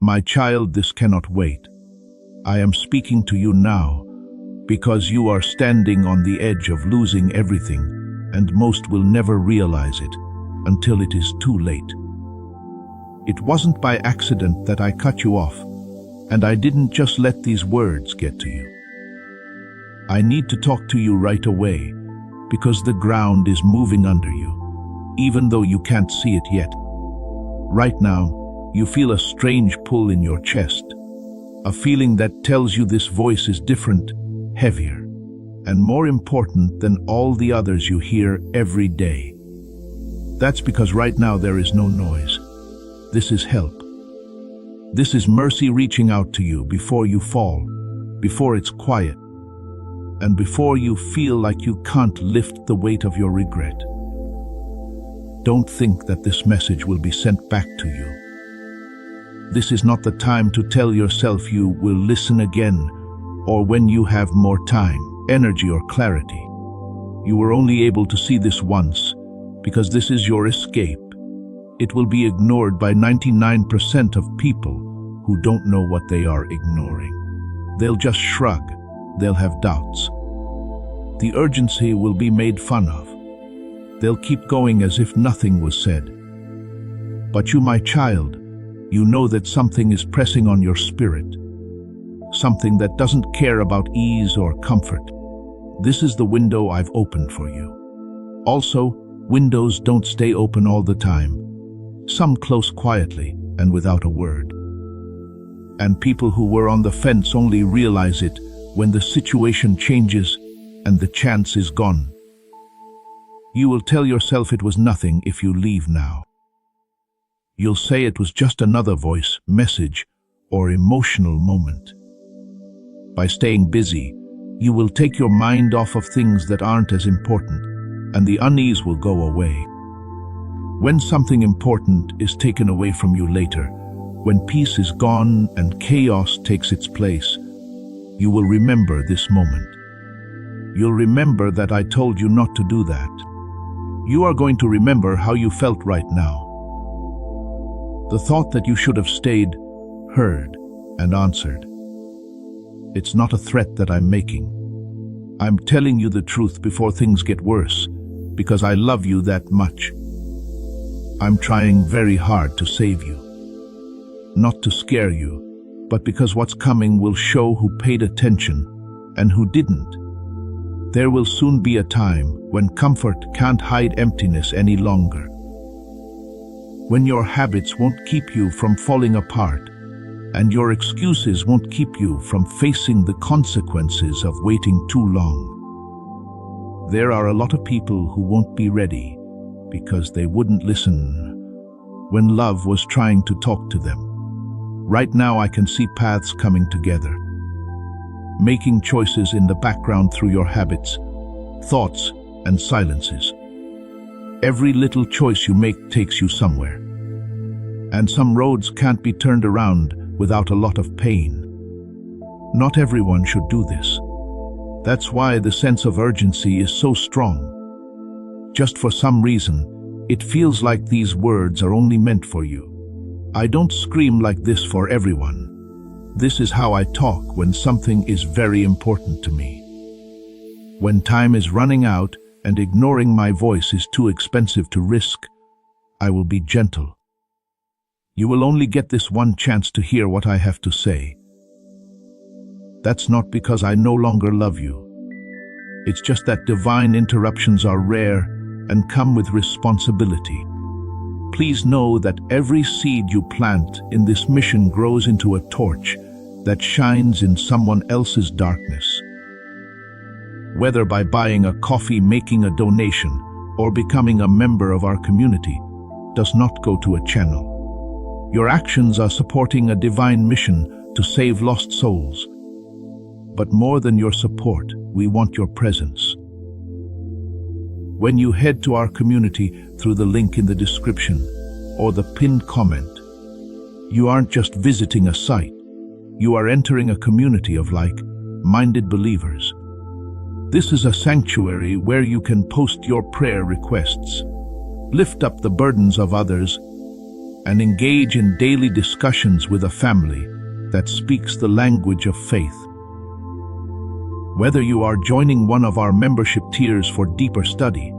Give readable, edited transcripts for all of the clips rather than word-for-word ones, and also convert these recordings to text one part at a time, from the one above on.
My child, this cannot wait. I am speaking to you now because you are standing on the edge of losing everything, and most will never realize it until it is too late. It wasn't by accident that I cut you off, and I didn't just let these words get to you. I need to talk to you right away because the ground is moving under you, even though you can't see it yet. Right now, you feel a strange pull in your chest, a feeling that tells you this voice is different, heavier, and more important than all the others you hear every day. That's because right now there is no noise. This is help. This is mercy reaching out to you before you fall, before it's quiet, and before you feel like you can't lift the weight of your regret. Don't think that this message will be sent back to you. This is not the time to tell yourself you will listen again, or when you have more time, energy, or clarity. You were only able to see this once, because this is your escape. It will be ignored by 99% of people who don't know what they are ignoring. They'll just shrug. They'll have doubts. The urgency will be made fun of. They'll keep going as if nothing was said. But you, my child, you know that something is pressing on your spirit. Something that doesn't care about ease or comfort. This is the window I've opened for you. Also, windows don't stay open all the time. Some close quietly and without a word. And people who were on the fence only realize it when the situation changes and the chance is gone. You will tell yourself it was nothing if you leave now. You'll say it was just another voice, message, or emotional moment. By staying busy, you will take your mind off of things that aren't as important, and the unease will go away. When something important is taken away from you later, when peace is gone and chaos takes its place, you will remember this moment. You'll remember that I told you not to do that. You are going to remember how you felt right now. The thought that you should have stayed, heard, and answered. It's not a threat that I'm making. I'm telling you the truth before things get worse, because I love you that much. I'm trying very hard to save you. Not to scare you, but because what's coming will show who paid attention and who didn't. There will soon be a time when comfort can't hide emptiness any longer. When your habits won't keep you from falling apart, and your excuses won't keep you from facing the consequences of waiting too long. There are a lot of people who won't be ready because they wouldn't listen when love was trying to talk to them. Right now I can see paths coming together, making choices in the background through your habits, thoughts, and silences. Every little choice you make takes you somewhere. And some roads can't be turned around without a lot of pain. Not everyone should do this. That's why the sense of urgency is so strong. Just for some reason, it feels like these words are only meant for you. I don't scream like this for everyone. This is how I talk when something is very important to me. When time is running out and ignoring my voice is too expensive to risk, I will be gentle. You will only get this one chance to hear what I have to say. That's not because I no longer love you. It's just that divine interruptions are rare and come with responsibility. Please know that every seed you plant in this mission grows into a torch that shines in someone else's darkness. Whether by buying a coffee, making a donation, or becoming a member of our community, does not go to a channel. Your actions are supporting a divine mission to save lost souls. But more than your support, we want your presence. When you head to our community through the link in the description or the pinned comment, you aren't just visiting a site. You are entering a community of like-minded believers. This is a sanctuary where you can post your prayer requests, lift up the burdens of others, and engage in daily discussions with a family that speaks the language of faith. Whether you are joining one of our membership tiers for deeper study,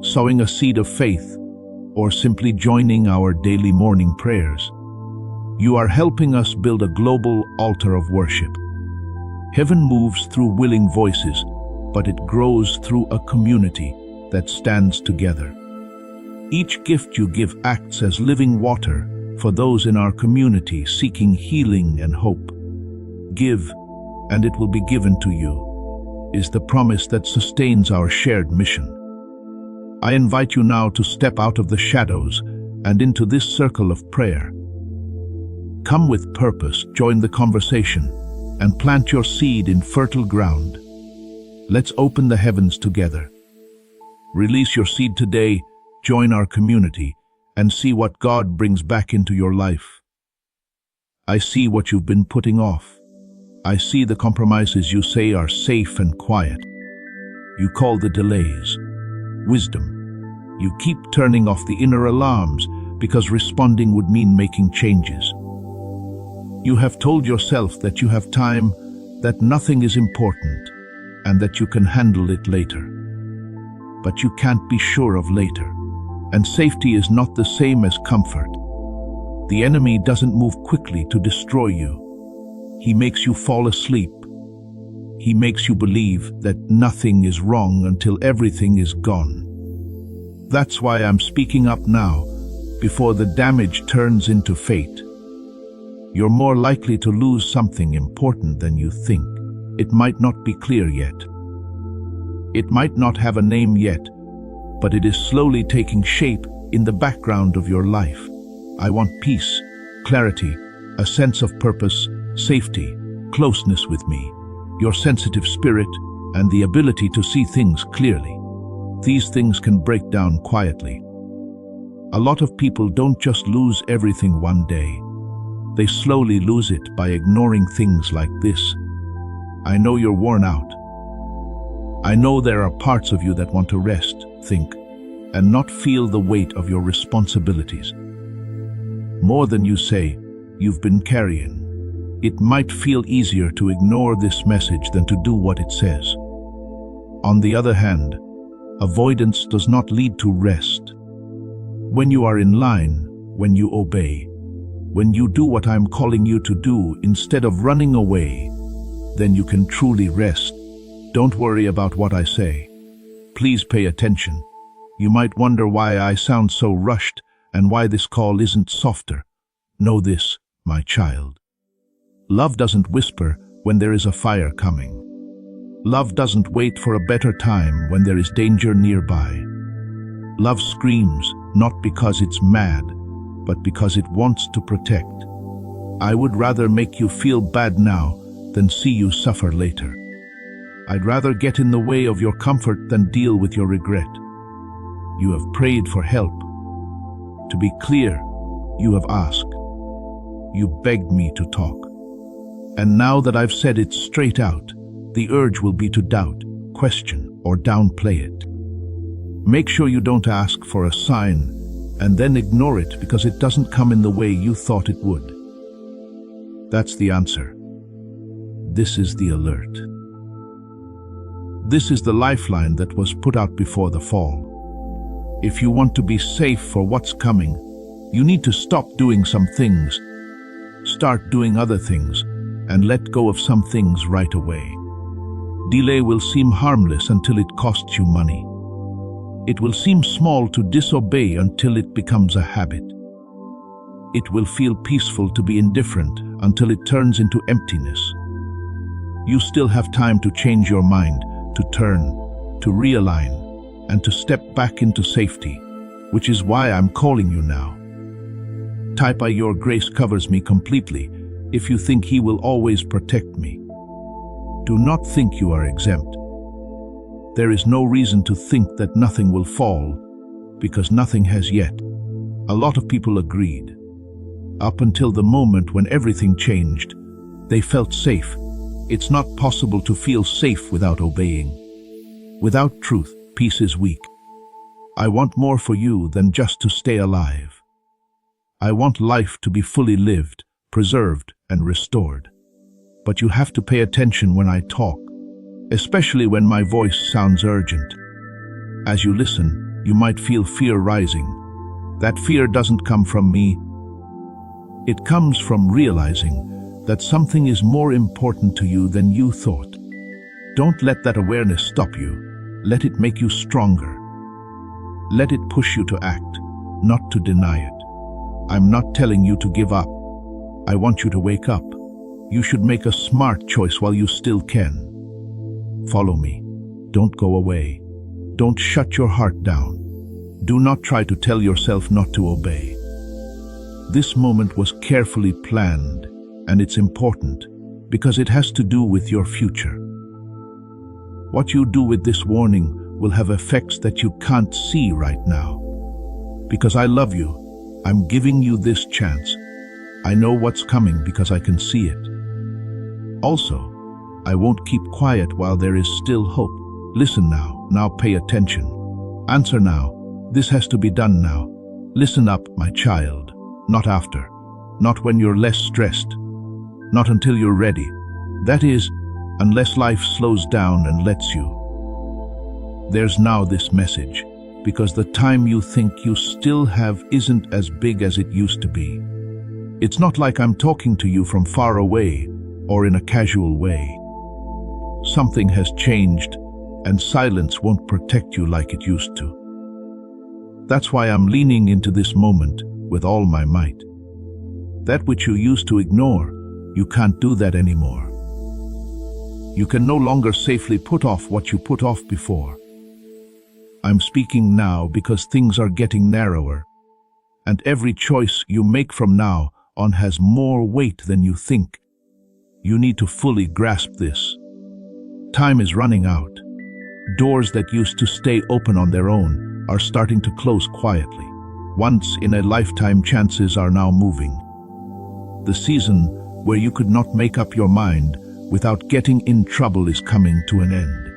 sowing a seed of faith, or simply joining our daily morning prayers, you are helping us build a global altar of worship. Heaven moves through willing voices, but it grows through a community that stands together. Each gift you give acts as living water for those in our community seeking healing and hope. Give, and it will be given to you, is the promise that sustains our shared mission. I invite you now to step out of the shadows and into this circle of prayer. Come with purpose, join the conversation, and plant your seed in fertile ground. Let's open the heavens together. Release your seed today, join our community, and see what God brings back into your life. I see what you've been putting off. I see the compromises you say are safe and quiet. You call the delays wisdom. You keep turning off the inner alarms because responding would mean making changes. You have told yourself that you have time, that nothing is important, and that you can handle it later. But you can't be sure of later, and safety is not the same as comfort. The enemy doesn't move quickly to destroy you. He makes you fall asleep. He makes you believe that nothing is wrong until everything is gone. That's why I'm speaking up now, before the damage turns into fate. You're more likely to lose something important than you think. It might not be clear yet. It might not have a name yet, but it is slowly taking shape in the background of your life. I want peace, clarity, a sense of purpose, safety, closeness with me, your sensitive spirit, and the ability to see things clearly. These things can break down quietly. A lot of people don't just lose everything one day. They slowly lose it by ignoring things like this. I know you're worn out. I know there are parts of you that want to rest, think, and not feel the weight of your responsibilities. More than you say, you've been carrying. It might feel easier to ignore this message than to do what it says. On the other hand, avoidance does not lead to rest. When you are in line, when you obey, when you do what I'm calling you to do instead of running away, then you can truly rest. Don't worry about what I say. Please pay attention. You might wonder why I sound so rushed and why this call isn't softer. Know this, my child. Love doesn't whisper when there is a fire coming. Love doesn't wait for a better time when there is danger nearby. Love screams not because it's mad, but because it wants to protect. I would rather make you feel bad now than see you suffer later. I'd rather get in the way of your comfort than deal with your regret. You have prayed for help. To be clear, you have asked. You begged me to talk. And now that I've said it straight out, the urge will be to doubt, question, or downplay it. Make sure you don't ask for a sign and then ignore it because it doesn't come in the way you thought it would. That's the answer. This is the alert. This is the lifeline that was put out before the fall. If you want to be safe for what's coming, you need to stop doing some things, start doing other things, and let go of some things right away. Delay will seem harmless until it costs you money. It will seem small to disobey until it becomes a habit. It will feel peaceful to be indifferent until it turns into emptiness. You still have time to change your mind, to turn, to realign, and to step back into safety, which is why I'm calling you now. Type I your grace covers me completely if you think He will always protect me. Do not think you are exempt. There is no reason to think that nothing will fall, because nothing has yet. A lot of people agreed. Up until the moment when everything changed, they felt safe. It's not possible to feel safe without obeying. Without truth, peace is weak. I want more for you than just to stay alive. I want life to be fully lived, preserved, and restored. But you have to pay attention when I talk, especially when my voice sounds urgent. As you listen, you might feel fear rising. That fear doesn't come from me. It comes from realizing that something is more important to you than you thought. Don't let that awareness stop you. Let it make you stronger. Let it push you to act, not to deny it. I'm not telling you to give up. I want you to wake up. You should make a smart choice while you still can. Follow me. Don't go away. Don't shut your heart down. Do not try to tell yourself not to obey. This moment was carefully planned, and it's important because it has to do with your future. What you do with this warning will have effects that you can't see right now. Because I love you, I'm giving you this chance. I know what's coming because I can see it. Also, I won't keep quiet while there is still hope. Listen now. Now pay attention. Answer now. This has to be done now. Listen up, my child. Not after. Not when you're less stressed. Not until you're ready. That is, unless life slows down and lets you. There's now this message, because the time you think you still have isn't as big as it used to be. It's not like I'm talking to you from far away or in a casual way. Something has changed, and silence won't protect you like it used to. That's why I'm leaning into this moment with all my might. That which you used to ignore, you can't do that anymore. You can no longer safely put off what you put off before. I'm speaking now because things are getting narrower, and every choice you make from now on has more weight than you think. You need to fully grasp this. Time is running out. Doors that used to stay open on their own are starting to close quietly. Once-in-a-lifetime chances are now moving. The season where you could not make up your mind without getting in trouble is coming to an end.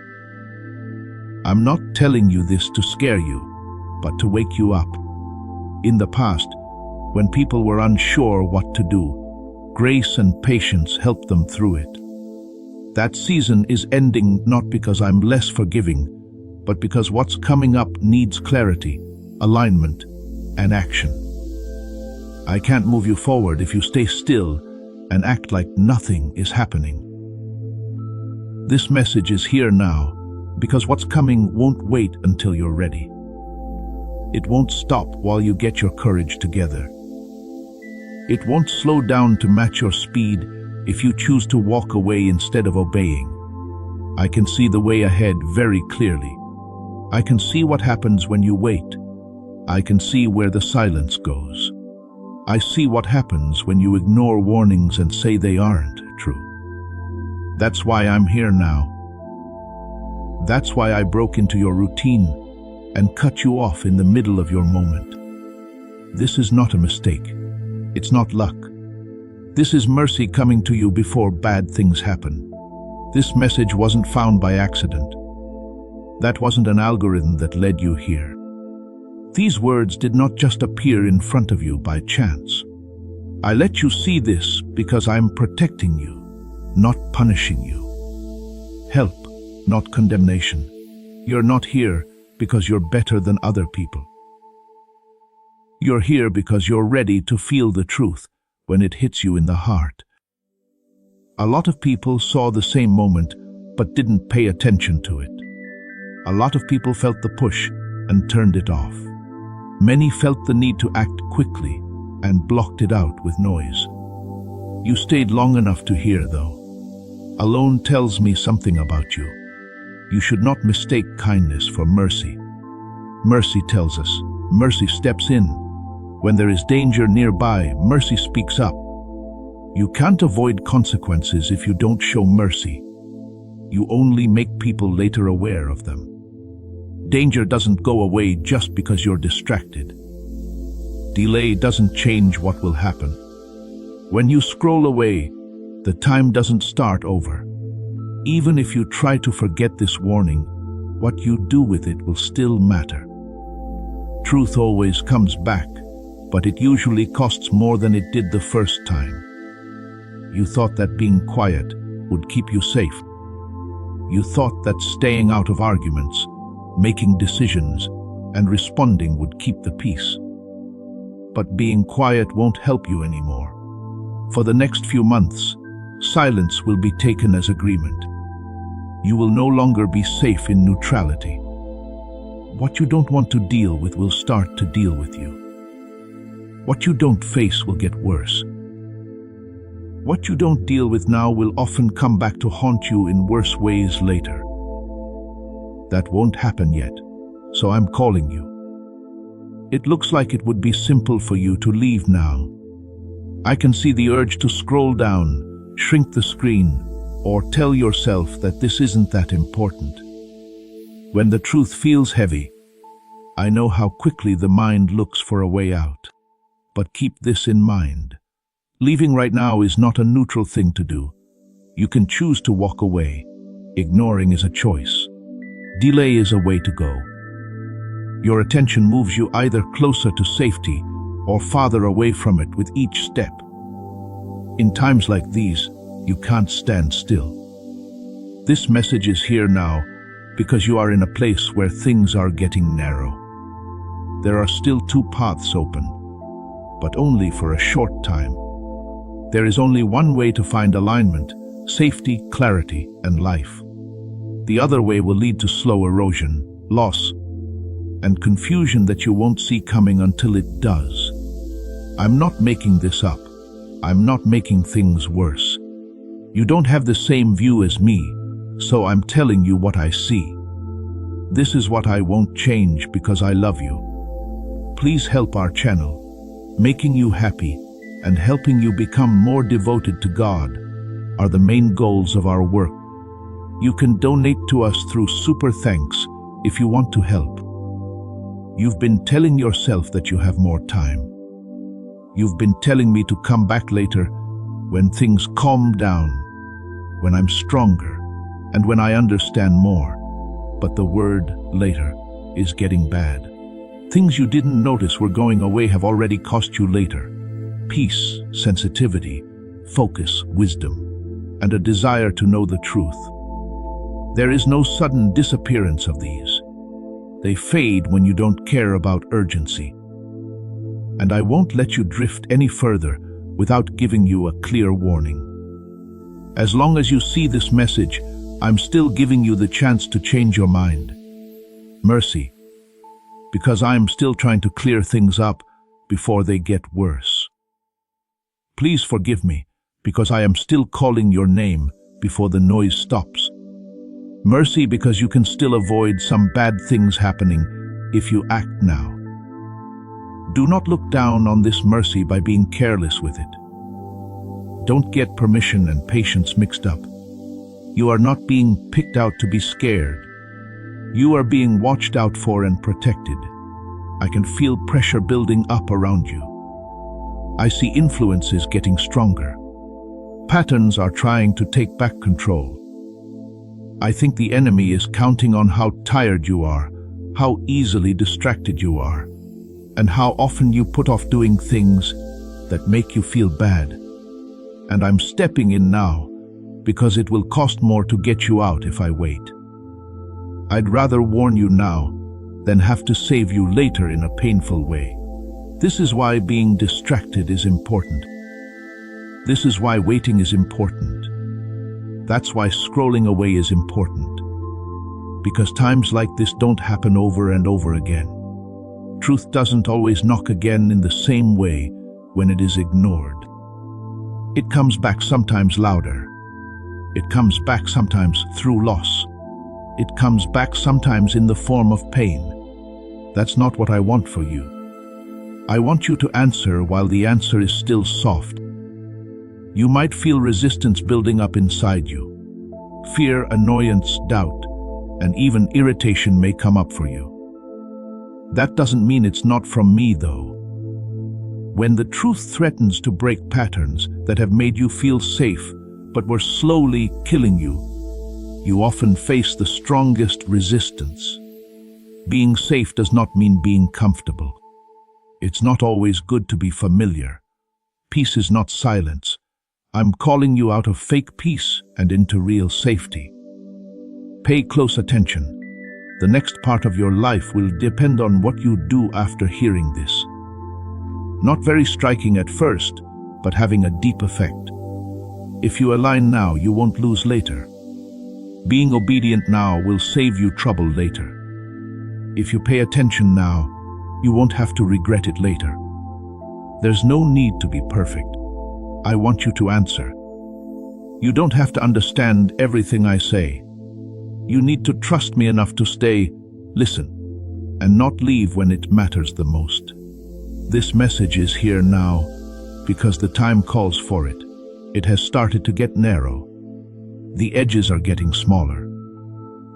I'm not telling you this to scare you, but to wake you up. In the past, when people were unsure what to do, grace and patience helped them through it. That season is ending not because I'm less forgiving, but because what's coming up needs clarity, alignment, and action. I can't move you forward if you stay still and act like nothing is happening. This message is here now because what's coming won't wait until you're ready. It won't stop while you get your courage together. It won't slow down to match your speed if you choose to walk away instead of obeying. I can see the way ahead very clearly. I can see what happens when you wait. I can see where the silence goes. I see what happens when you ignore warnings and say they aren't true. That's why I'm here now. That's why I broke into your routine and cut you off in the middle of your moment. This is not a mistake. It's not luck. This is mercy coming to you before bad things happen. This message wasn't found by accident. That wasn't an algorithm that led you here. These words did not just appear in front of you by chance. I let you see this because I'm protecting you, not punishing you. Help, not condemnation. You're not here because you're better than other people. You're here because you're ready to feel the truth when it hits you in the heart. A lot of people saw the same moment but didn't pay attention to it. A lot of people felt the push and turned it off. Many felt the need to act quickly and blocked it out with noise. You stayed long enough to hear, though. Alone tells me something about you. You should not mistake kindness for mercy. Mercy tells us. Mercy steps in. When there is danger nearby, mercy speaks up. You can't avoid consequences if you don't show mercy. You only make people later aware of them. Danger doesn't go away just because you're distracted. Delay doesn't change what will happen. When you scroll away, the time doesn't start over. Even if you try to forget this warning, what you do with it will still matter. Truth always comes back, but it usually costs more than it did the first time. You thought that being quiet would keep you safe. You thought that staying out of arguments, making decisions, and responding would keep the peace. But being quiet won't help you anymore. For the next few months, silence will be taken as agreement. You will no longer be safe in neutrality. What you don't want to deal with will start to deal with you. What you don't face will get worse. What you don't deal with now will often come back to haunt you in worse ways later. That won't happen yet, so I'm calling you. It looks like it would be simple for you to leave now. I can see the urge to scroll down, shrink the screen, or tell yourself that this isn't that important. When the truth feels heavy, I know how quickly the mind looks for a way out. But keep this in mind. Leaving right now is not a neutral thing to do. You can choose to walk away. Ignoring is a choice. Delay is a way to go. Your attention moves you either closer to safety or farther away from it with each step. In times like these, you can't stand still. This message is here now because you are in a place where things are getting narrow. There are still two paths open, but only for a short time. There is only one way to find alignment, safety, clarity, and life. The other way will lead to slow erosion, loss, and confusion that you won't see coming until it does. I'm not making this up. I'm not making things worse. You don't have the same view as me, so I'm telling you what I see. This is what I won't change because I love you. Please help our channel. Making you happy and helping you become more devoted to God are the main goals of our work. You can donate to us through Super Thanks if you want to help. You've been telling yourself that you have more time. You've been telling me to come back later when things calm down, when I'm stronger, and when I understand more. But the word later is getting bad. Things you didn't notice were going away have already cost you later. Peace, sensitivity, focus, wisdom, and a desire to know the truth. There is no sudden disappearance of these. They fade when you don't care about urgency. And I won't let you drift any further without giving you a clear warning. As long as you see this message, I'm still giving you the chance to change your mind. Mercy, because I'm still trying to clear things up before they get worse. Please forgive me, because I am still calling your name before the noise stops. Mercy, because you can still avoid some bad things happening if you act now. Do not look down on this mercy by being careless with it. Don't get permission and patience mixed up. You are not being picked out to be scared. You are being watched out for and protected. I can feel pressure building up around you. I see influences getting stronger. Patterns are trying to take back control. I think the enemy is counting on how tired you are, how easily distracted you are, and how often you put off doing things that make you feel bad. And I'm stepping in now because it will cost more to get you out if I wait. I'd rather warn you now than have to save you later in a painful way. This is why being distracted is important. This is why waiting is important. That's why scrolling away is important. Because times like this don't happen over and over again. Truth doesn't always knock again in the same way when it is ignored. It comes back sometimes louder. It comes back sometimes through loss. It comes back sometimes in the form of pain. That's not what I want for you. I want you to answer while the answer is still soft. You might feel resistance building up inside you. Fear, annoyance, doubt, and even irritation may come up for you. That doesn't mean it's not from me, though. When the truth threatens to break patterns that have made you feel safe but were slowly killing you, you often face the strongest resistance. Being safe does not mean being comfortable. It's not always good to be familiar. Peace is not silence. I'm calling you out of fake peace and into real safety. Pay close attention. The next part of your life will depend on what you do after hearing this. Not very striking at first, but having a deep effect. If you align now, you won't lose later. Being obedient now will save you trouble later. If you pay attention now, you won't have to regret it later. There's no need to be perfect. I want you to answer. You don't have to understand everything I say. You need to trust me enough to stay, listen, and not leave when it matters the most. This message is here now because the time calls for it. It has started to get narrow. The edges are getting smaller.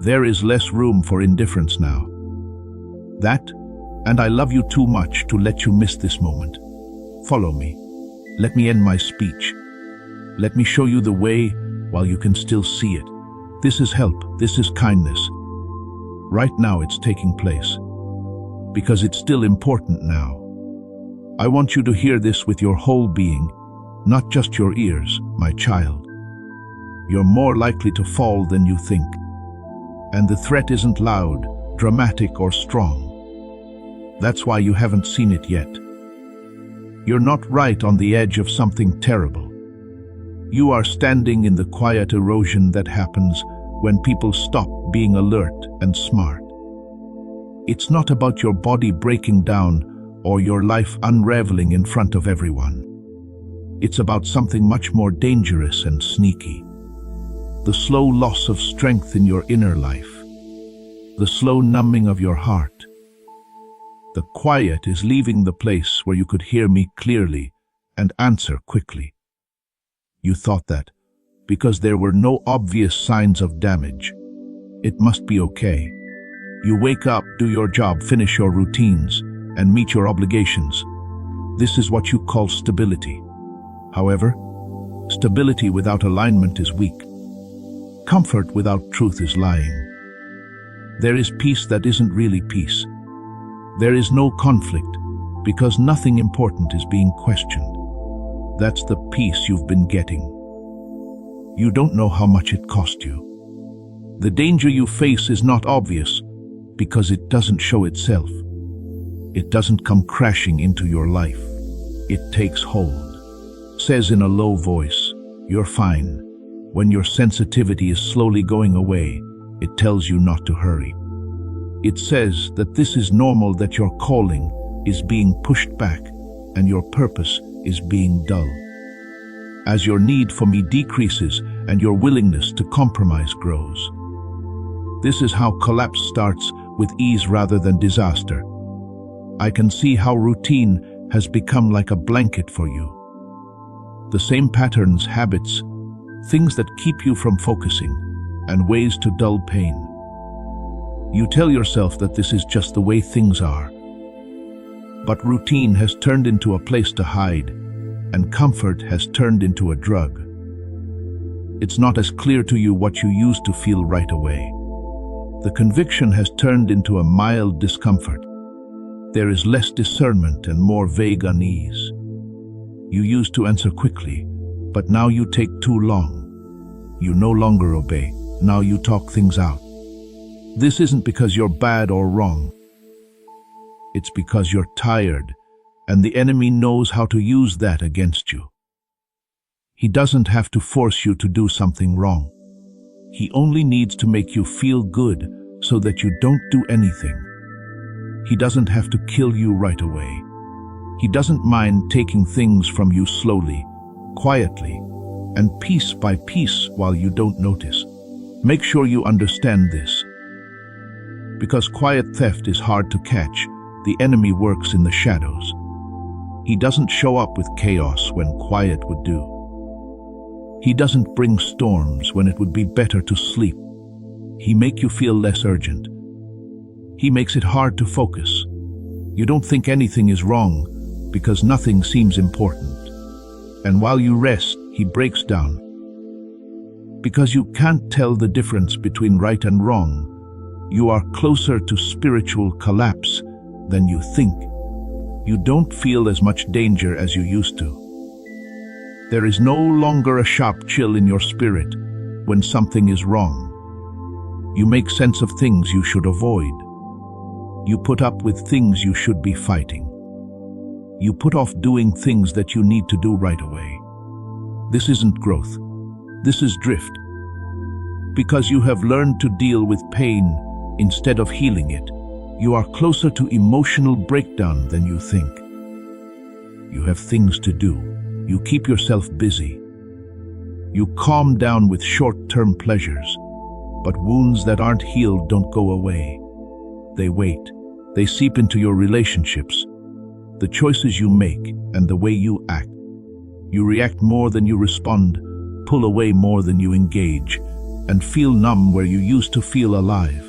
There is less room for indifference now. That, and I love you too much to let you miss this moment. Follow me. Let me end my speech. Let me show you the way while you can still see it. This is help. This is kindness. Right now it's taking place. Because it's still important now. I want you to hear this with your whole being, not just your ears, my child. You're more likely to fall than you think. And the threat isn't loud, dramatic, or strong. That's why you haven't seen it yet. You're not right on the edge of something terrible. You are standing in the quiet erosion that happens when people stop being alert and smart. It's not about your body breaking down or your life unraveling in front of everyone. It's about something much more dangerous and sneaky. The slow loss of strength in your inner life. The slow numbing of your heart. The quiet is leaving the place where you could hear me clearly and answer quickly. You thought that, because there were no obvious signs of damage, it must be okay. You wake up, do your job, finish your routines, and meet your obligations. This is what you call stability. However, stability without alignment is weak. Comfort without truth is lying. There is peace that isn't really peace. There is no conflict because nothing important is being questioned. That's the peace you've been getting. You don't know how much it cost you. The danger you face is not obvious because it doesn't show itself. It doesn't come crashing into your life. It takes hold. Says in a low voice, "You're fine." When your sensitivity is slowly going away, it tells you not to hurry. It says that this is normal, that your calling is being pushed back and your purpose is being dull. As your need for me decreases and your willingness to compromise grows. This is how collapse starts, with ease rather than disaster. I can see how routine has become like a blanket for you. The same patterns, habits, things that keep you from focusing, and ways to dull pain. You tell yourself that this is just the way things are. But routine has turned into a place to hide, and comfort has turned into a drug. It's not as clear to you what you used to feel right away. The conviction has turned into a mild discomfort. There is less discernment and more vague unease. You used to answer quickly, but now you take too long. You no longer obey. Now you talk things out. This isn't because you're bad or wrong. It's because you're tired, and the enemy knows how to use that against you. He doesn't have to force you to do something wrong. He only needs to make you feel good so that you don't do anything. He doesn't have to kill you right away. He doesn't mind taking things from you slowly, quietly, and piece by piece while you don't notice. Make sure you understand this. Because quiet theft is hard to catch, the enemy works in the shadows. He doesn't show up with chaos when quiet would do. He doesn't bring storms when it would be better to sleep. He makes you feel less urgent. He makes it hard to focus. You don't think anything is wrong because nothing seems important. And while you rest, he breaks down. Because you can't tell the difference between right and wrong, you are closer to spiritual collapse than you think. You don't feel as much danger as you used to. There is no longer a sharp chill in your spirit when something is wrong. You make sense of things you should avoid. You put up with things you should be fighting. You put off doing things that you need to do right away. This isn't growth. This is drift. Because you have learned to deal with pain instead of healing it, you are closer to emotional breakdown than you think. You have things to do. You keep yourself busy. You calm down with short-term pleasures, but wounds that aren't healed don't go away. They wait. They seep into your relationships, the choices you make, and the way you act. You react more than you respond, pull away more than you engage, and feel numb where you used to feel alive.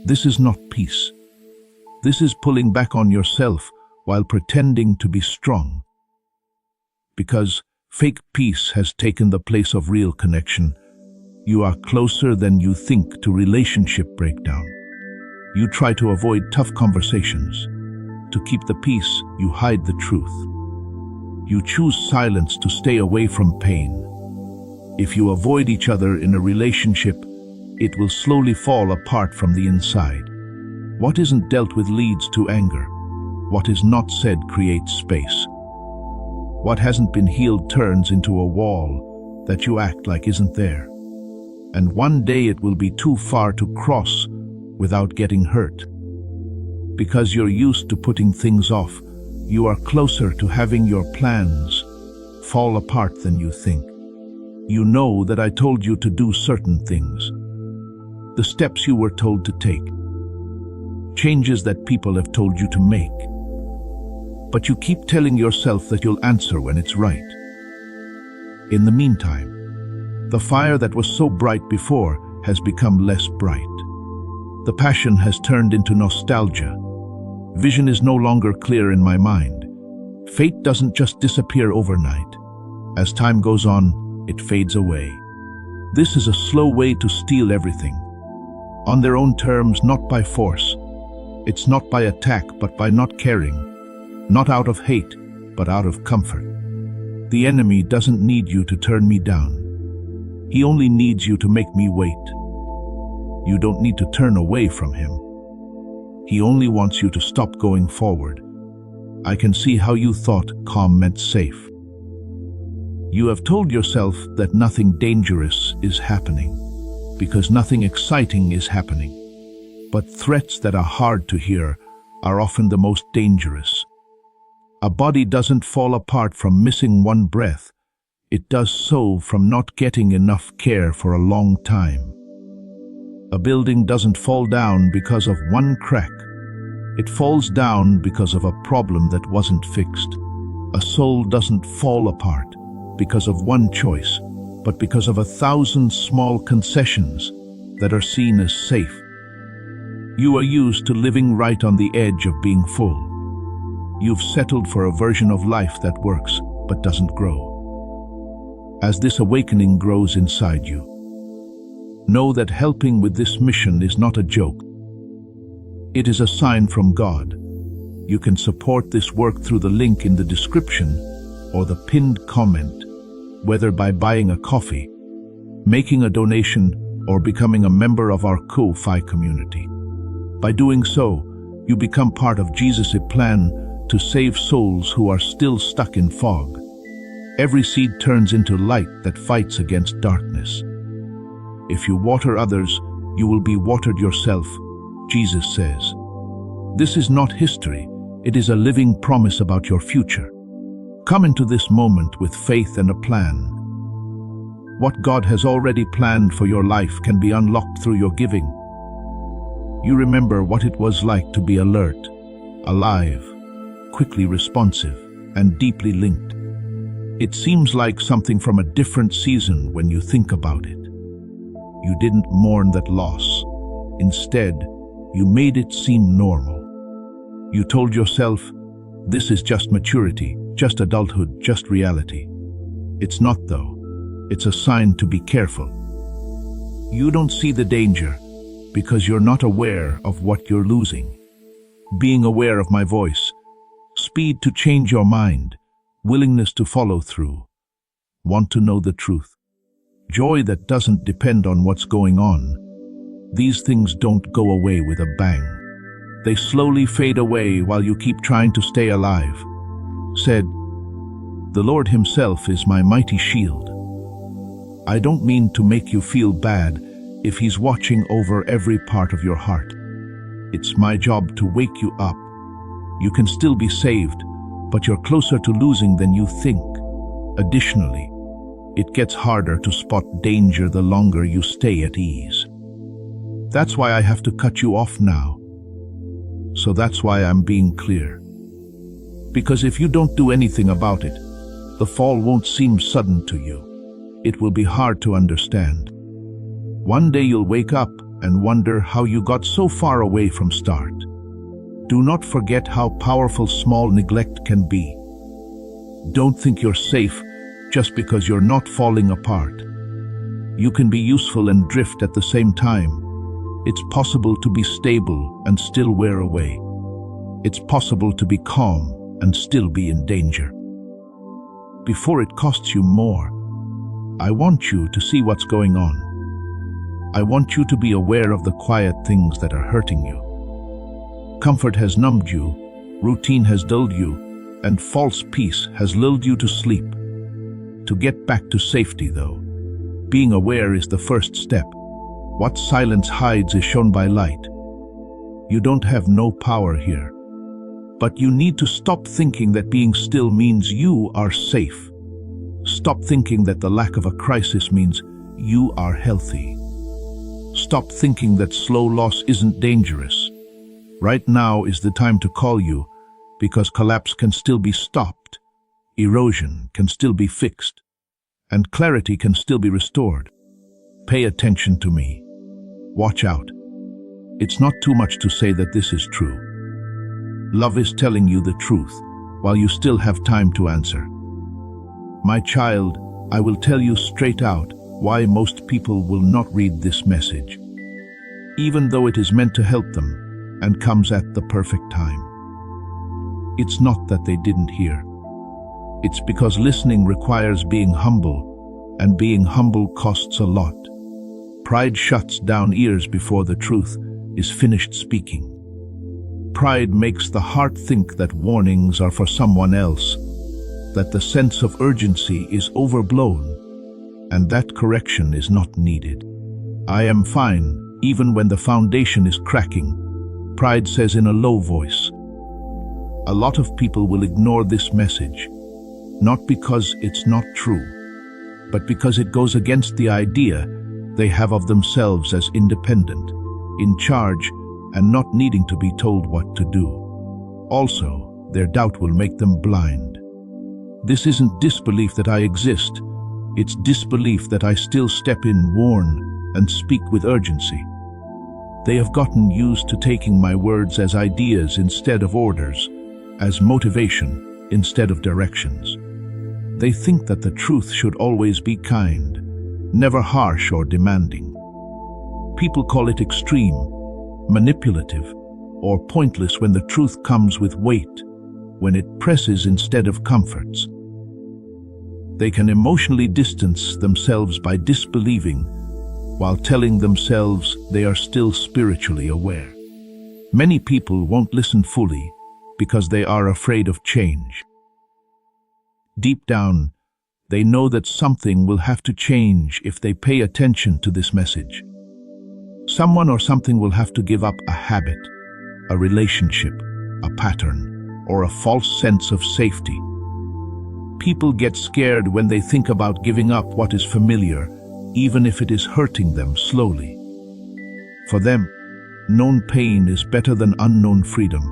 This is not peace. This is pulling back on yourself while pretending to be strong. Because fake peace has taken the place of real connection, you are closer than you think to relationship breakdown. You try to avoid tough conversations. To keep the peace, you hide the truth. You choose silence to stay away from pain. If you avoid each other in a relationship, it will slowly fall apart from the inside. What isn't dealt with leads to anger. What is not said creates space. What hasn't been healed turns into a wall that you act like isn't there. And one day it will be too far to cross without getting hurt. Because you're used to putting things off, you are closer to having your plans fall apart than you think. You know that I told you to do certain things. The steps you were told to take. Changes that people have told you to make. But you keep telling yourself that you'll answer when it's right. In the meantime, the fire that was so bright before has become less bright. The passion has turned into nostalgia. Vision is no longer clear in my mind. Fate doesn't just disappear overnight. As time goes on, it fades away. This is a slow way to steal everything. On their own terms, not by force. It's not by attack, but by not caring. Not out of hate, but out of comfort. The enemy doesn't need you to turn me down. He only needs you to make me wait. You don't need to turn away from him. He only wants you to stop going forward. I can see how you thought calm meant safe. You have told yourself that nothing dangerous is happening, because nothing exciting is happening. But threats that are hard to hear are often the most dangerous. A body doesn't fall apart from missing one breath. It does so from not getting enough care for a long time. A building doesn't fall down because of one crack. It falls down because of a problem that wasn't fixed. A soul doesn't fall apart because of one choice, but because of 1,000 small concessions that are seen as safe. You are used to living right on the edge of being full. You've settled for a version of life that works but doesn't grow. As this awakening grows inside you, know that helping with this mission is not a joke. It is a sign from God. You can support this work through the link in the description or the pinned comment, whether by buying a coffee, making a donation, or becoming a member of our Ko-Fi community. By doing so, you become part of Jesus' plan to save souls who are still stuck in fog. Every seed turns into light that fights against darkness. If you water others, you will be watered yourself, Jesus says. This is not history, it is a living promise about your future. Come into this moment with faith and a plan. What God has already planned for your life can be unlocked through your giving. You remember what it was like to be alert, alive, quickly responsive, and deeply linked. It seems like something from a different season when you think about it. You didn't mourn that loss. Instead, you made it seem normal. You told yourself, this is just maturity, just adulthood, just reality. It's not though. It's a sign to be careful. You don't see the danger because you're not aware of what you're losing. Being aware of my voice, speed to change your mind, willingness to follow through, want to know the truth, joy that doesn't depend on what's going on. These things don't go away with a bang. They slowly fade away while you keep trying to stay alive. Said, "The Lord Himself is my mighty shield." I don't mean to make you feel bad if He's watching over every part of your heart. It's my job to wake you up. You can still be saved, but you're closer to losing than you think. Additionally, it gets harder to spot danger the longer you stay at ease. That's why I have to cut you off now. So that's why I'm being clear. Because if you don't do anything about it, the fall won't seem sudden to you. It will be hard to understand. One day you'll wake up and wonder how you got so far away from start. Do not forget how powerful small neglect can be. Don't think you're safe just because you're not falling apart. You can be useful and drift at the same time. It's possible to be stable and still wear away. It's possible to be calm and still be in danger. Before it costs you more, I want you to see what's going on. I want you to be aware of the quiet things that are hurting you. Comfort has numbed you, routine has dulled you, and false peace has lulled you to sleep. To get back to safety, though, being aware is the first step. What silence hides is shown by light. You don't have no power here, but you need to stop thinking that being still means you are safe. Stop thinking that the lack of a crisis means you are healthy. Stop thinking that slow loss isn't dangerous. Right now is the time to call you, because collapse can still be stopped, erosion can still be fixed, and clarity can still be restored. Pay attention to me. Watch out. It's not too much to say that this is true. Love is telling you the truth while you still have time to answer. My child, I will tell you straight out why most people will not read this message, even though it is meant to help them and comes at the perfect time. It's not that they didn't hear. It's because listening requires being humble, and being humble costs a lot. Pride shuts down ears before the truth is finished speaking. Pride makes the heart think that warnings are for someone else, that the sense of urgency is overblown, and that correction is not needed. I am fine, even when the foundation is cracking, pride says in a low voice. A lot of people will ignore this message, not because it's not true, but because it goes against the idea they have of themselves as independent, in charge, and not needing to be told what to do. Also, their doubt will make them blind. This isn't disbelief that I exist, it's disbelief that I still step in, warn, and speak with urgency. They have gotten used to taking my words as ideas instead of orders, as motivation instead of directions. They think that the truth should always be kind, never harsh or demanding. People call it extreme, manipulative, or pointless when the truth comes with weight, when it presses instead of comforts. They can emotionally distance themselves by disbelieving, while telling themselves they are still spiritually aware. Many people won't listen fully because they are afraid of change. Deep down, they know that something will have to change if they pay attention to this message. Someone or something will have to give up a habit, a relationship, a pattern, or a false sense of safety. People get scared when they think about giving up what is familiar, even if it is hurting them slowly. For them, known pain is better than unknown freedom.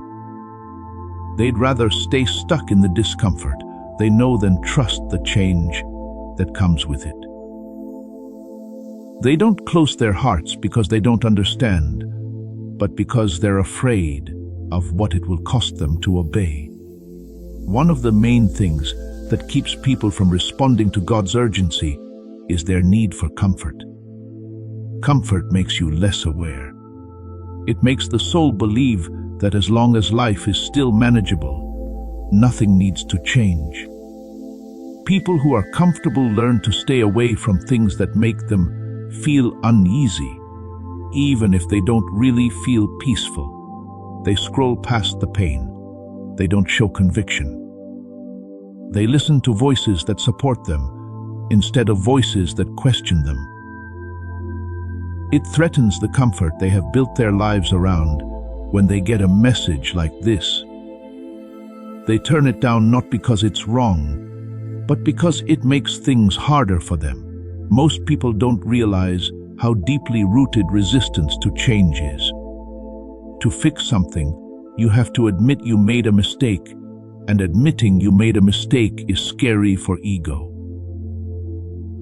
They'd rather stay stuck in the discomfort they know than trust the change that comes with it. They don't close their hearts because they don't understand, but because they're afraid of what it will cost them to obey. One of the main things that keeps people from responding to God's urgency is their need for comfort. Comfort makes you less aware. It makes the soul believe that as long as life is still manageable, nothing needs to change. People who are comfortable learn to stay away from things that make them feel uneasy, even if they don't really feel peaceful. They scroll past the pain. They don't show conviction. They listen to voices that support them instead of voices that question them. It threatens the comfort they have built their lives around when they get a message like this. They turn it down not because it's wrong, but because it makes things harder for them. Most people don't realize how deeply rooted resistance to change is. To fix something, you have to admit you made a mistake, and admitting you made a mistake is scary for ego.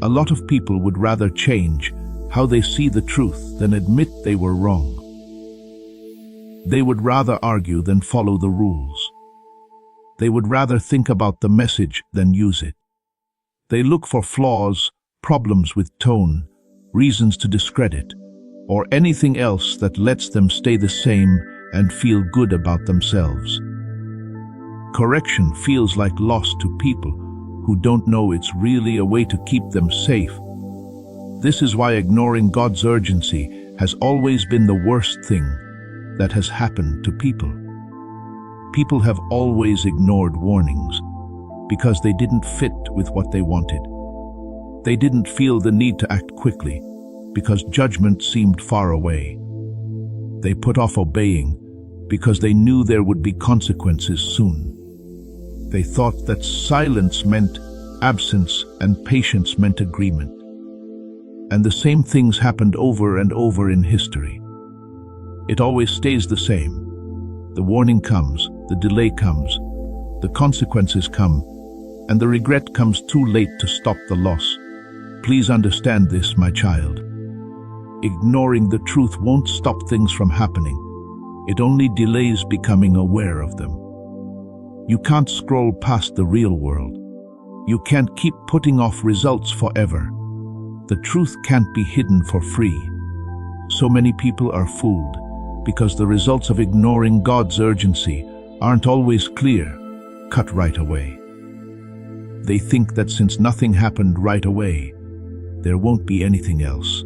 A lot of people would rather change how they see the truth than admit they were wrong. They would rather argue than follow the rules. They would rather think about the message than use it. They look for flaws, problems with tone, reasons to discredit, or anything else that lets them stay the same and feel good about themselves. Correction feels like loss to people who don't know it's really a way to keep them safe. This is why ignoring God's urgency has always been the worst thing that has happened to people. People have always ignored warnings because they didn't fit with what they wanted. They didn't feel the need to act quickly because judgment seemed far away. They put off obeying because they knew there would be consequences soon. They thought that silence meant absence and patience meant agreement. And the same things happened over and over in history. It always stays the same. The warning comes, the delay comes, the consequences come, and the regret comes too late to stop the loss. Please understand this, my child. Ignoring the truth won't stop things from happening. It only delays becoming aware of them. You can't scroll past the real world. You can't keep putting off results forever. The truth can't be hidden for free. So many people are fooled because the results of ignoring God's urgency aren't always clear, cut right away. They think that since nothing happened right away, there won't be anything else.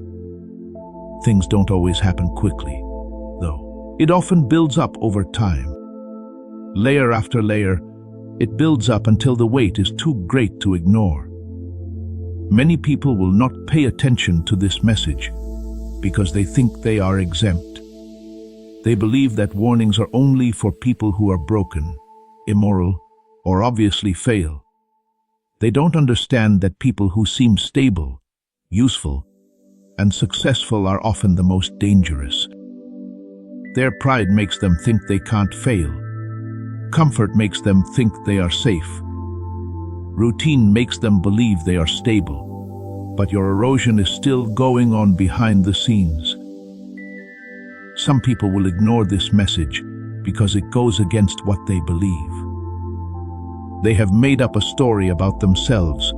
Things don't always happen quickly, though. It often builds up over time. Layer after layer, it builds up until the weight is too great to ignore. Many people will not pay attention to this message because they think they are exempt. They believe that warnings are only for people who are broken, immoral, or obviously fail. They don't understand that people who seem stable, useful, and successful are often the most dangerous. Their pride makes them think they can't fail. Comfort makes them think they are safe. Routine makes them believe they are stable, but your erosion is still going on behind the scenes. Some people will ignore this message because it goes against what they believe. They have made up a story about themselves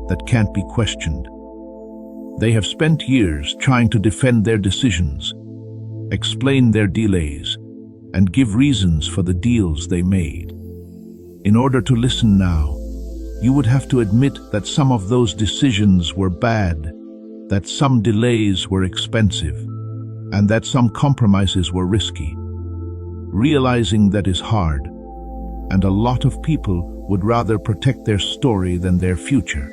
that can't be questioned. They have spent years trying to defend their decisions, explain their delays, and give reasons for the deals they made. In order to listen now, you would have to admit that some of those decisions were bad, that some delays were expensive, and that some compromises were risky. Realizing that is hard, and a lot of people would rather protect their story than their future.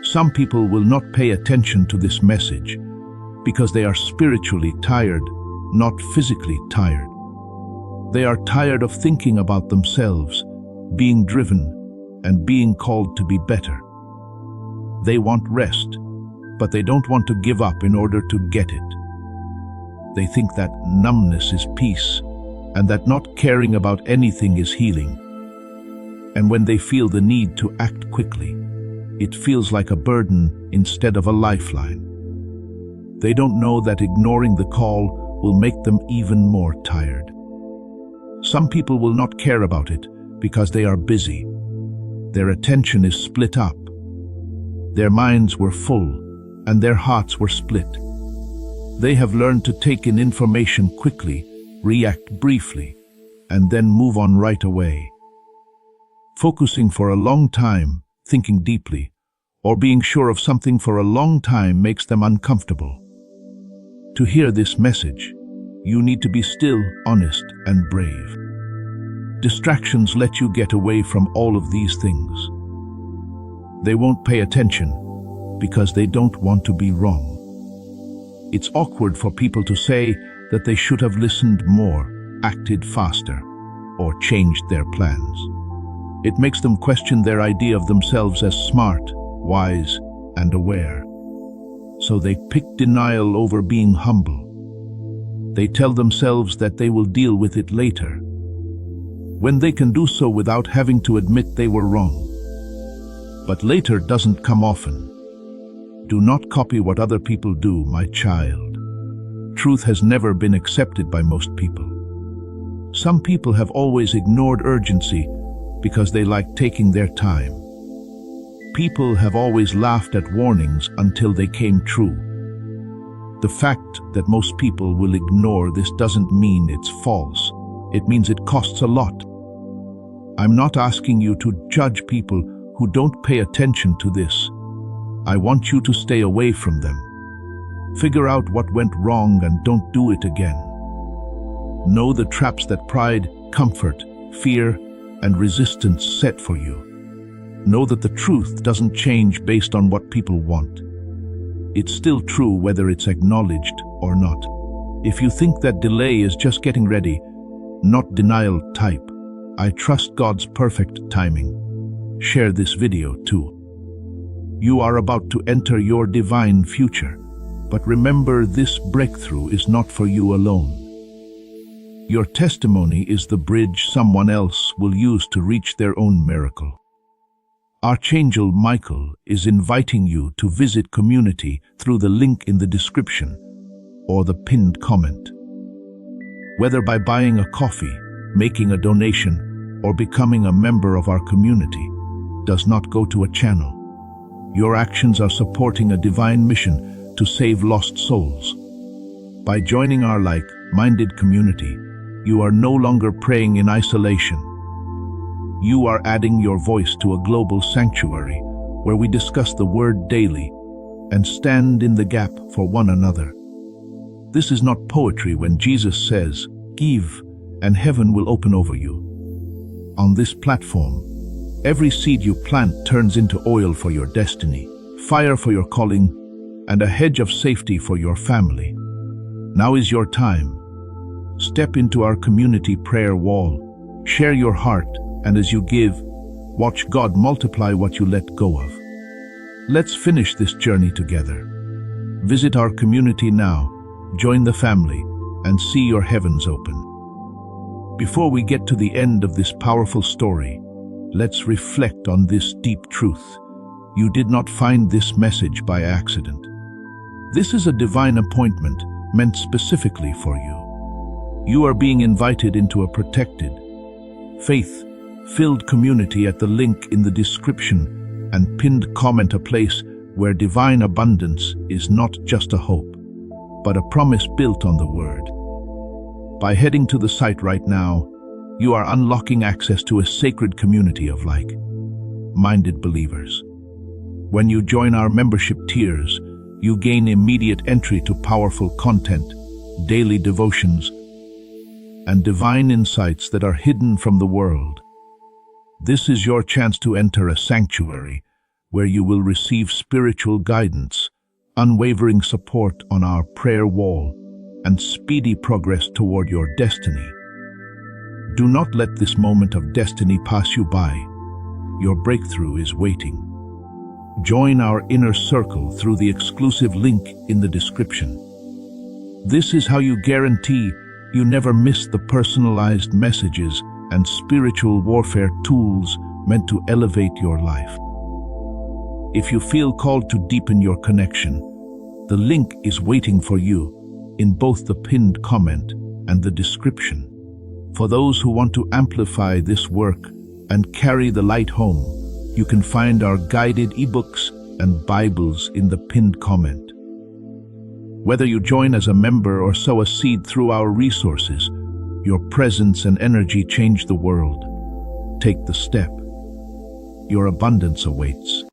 Some people will not pay attention to this message because they are spiritually tired, not physically tired. They are tired of thinking about themselves, being driven, and being called to be better. They want rest, but they don't want to give up in order to get it. They think that numbness is peace, and that not caring about anything is healing. And when they feel the need to act quickly, it feels like a burden instead of a lifeline. They don't know that ignoring the call will make them even more tired. Some people will not care about it because they are busy. Their attention is split up. Their minds were full and their hearts were split. They have learned to take in information quickly, react briefly, and then move on right away. Focusing for a long time, thinking deeply, or being sure of something for a long time makes them uncomfortable. To hear this message, you need to be still, honest, and brave. Distractions let you get away from all of these things. They won't pay attention because they don't want to be wrong. It's awkward for people to say that they should have listened more, acted faster, or changed their plans. It makes them question their idea of themselves as smart, wise, and aware. So they pick denial over being humble. They tell themselves that they will deal with it later, when they can do so without having to admit they were wrong. But later doesn't come often. Do not copy what other people do, my child. Truth has never been accepted by most people. Some people have always ignored urgency because they like taking their time. People have always laughed at warnings until they came true. The fact that most people will ignore this doesn't mean it's false. It means it costs a lot. I'm not asking you to judge people who don't pay attention to this. I want you to stay away from them. Figure out what went wrong and don't do it again. Know the traps that pride, comfort, fear, and resistance set for you. Know that the truth doesn't change based on what people want. It's still true whether it's acknowledged or not. If you think that delay is just getting ready, not denial, type, "I trust God's perfect timing." Share this video too. You are about to enter your divine future, but remember, this breakthrough is not for you alone. Your testimony is the bridge someone else will use to reach their own miracle. Archangel Michael is inviting you to visit community through the link in the description or the pinned comment. Whether by buying a coffee, making a donation, or becoming a member of our community, does not go to a channel. Your actions are supporting a divine mission to save lost souls. By joining our like-minded community, you are no longer praying in isolation. You are adding your voice to a global sanctuary where we discuss the Word daily and stand in the gap for one another. This is not poetry when Jesus says, "Give, and heaven will open over you." On this platform, every seed you plant turns into oil for your destiny, fire for your calling, and a hedge of safety for your family. Now is your time. Step into our community prayer wall, share your heart, and as you give, watch God multiply what you let go of. Let's finish this journey together. Visit our community now, join the family, and see your heavens open. Before we get to the end of this powerful story, let's reflect on this deep truth. You did not find this message by accident. This is a divine appointment meant specifically for you. You are being invited into a protected, faith-filled community at the link in the description and pinned comment, a place where divine abundance is not just a hope, but a promise built on the Word. By heading to the site right now, you are unlocking access to a sacred community of like-minded believers. When you join our membership tiers, you gain immediate entry to powerful content, daily devotions, and divine insights that are hidden from the world. This is your chance to enter a sanctuary where you will receive spiritual guidance, unwavering support on our prayer wall, and speedy progress toward your destiny. Do not let this moment of destiny pass you by. Your breakthrough is waiting. Join our inner circle through the exclusive link in the description. This is how you guarantee you never miss the personalized messages and spiritual warfare tools meant to elevate your life. If you feel called to deepen your connection, the link is waiting for you in both the pinned comment and the description. For those who want to amplify this work and carry the light home, you can find our guided ebooks and Bibles in the pinned comment. Whether you join as a member or sow a seed through our resources, your presence and energy change the world. Take the step. your abundance awaits.